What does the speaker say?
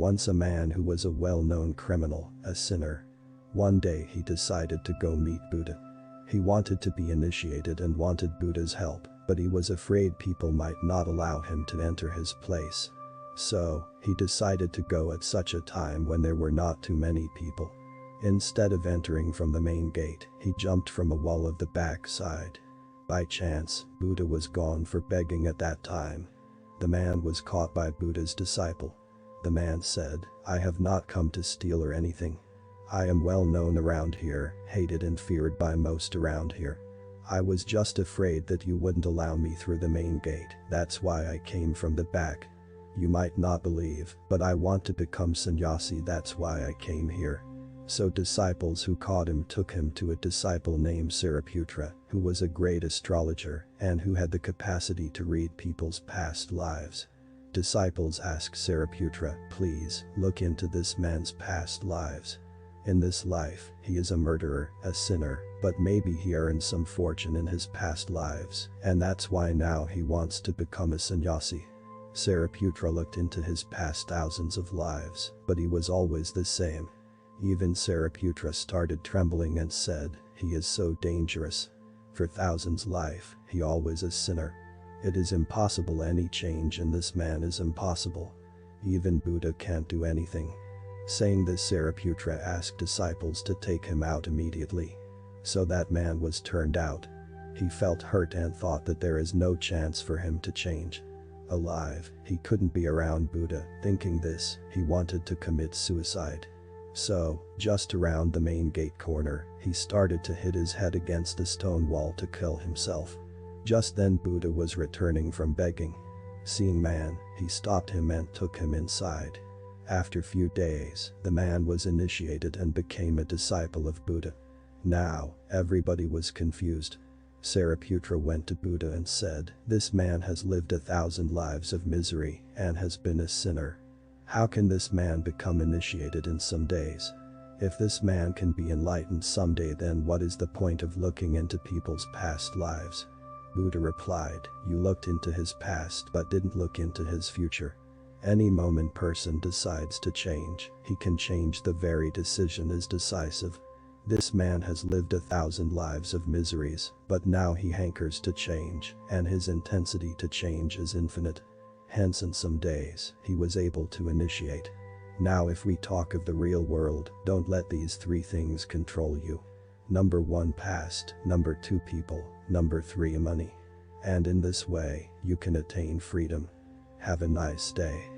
Once a man who was a well-known criminal, a sinner. One day he decided to go meet Buddha. He wanted to be initiated and wanted Buddha's help, but he was afraid people might not allow him to enter his place. So, he decided to go at such a time when there were not too many people. Instead of entering from the main gate, he jumped from a wall of the back side. By chance, Buddha was gone for begging at that time. The man was caught by Buddha's disciple. The man said, "I have not come to steal or anything. I am well known around here, hated and feared by most around here. I was just afraid that you wouldn't allow me through the main gate, that's why I came from the back. You might not believe, but I want to become sanyasi, that's why I came here." So disciples who caught him took him to a disciple named Sariputra, who was a great astrologer and who had the capacity to read people's past lives. Disciples asked Sariputra, "Please, look into this man's past lives. In this life, he is a murderer, a sinner, but maybe he earned some fortune in his past lives, and that's why now he wants to become a sannyasi." Sariputra looked into his past thousands of lives, but he was always the same. Even Sariputra started trembling and said, "He is so dangerous. For thousands life, he always a sinner. It is impossible, any change in this man is impossible. Even Buddha can't do anything." Saying this, Sariputra asked disciples to take him out immediately. So that man was turned out. He felt hurt and thought that there is no chance for him to change. Alive, he couldn't be around Buddha. Thinking this, he wanted to commit suicide. So, just around the main gate corner, he started to hit his head against the stone wall to kill himself. Just then Buddha was returning from begging. Seeing man, he stopped him and took him inside. After few days, the man was initiated and became a disciple of Buddha. Now, everybody was confused. Sariputra went to Buddha and said, "This man has lived 1,000 lives of misery and has been a sinner. How can this man become initiated in some days? If this man can be enlightened someday, then what is the point of looking into people's past lives?" Buddha replied, "You looked into his past but didn't look into his future. Any moment person decides to change, he can change. The very decision is decisive. This man has lived 1,000 lives of miseries, but now he hankers to change, and his intensity to change is infinite. Hence in some days, he was able to initiate. Now if we talk of the real world, don't let these 3 things control you. Number 1 past, number 2 people, number 3 money. And in this way, you can attain freedom. Have a nice day.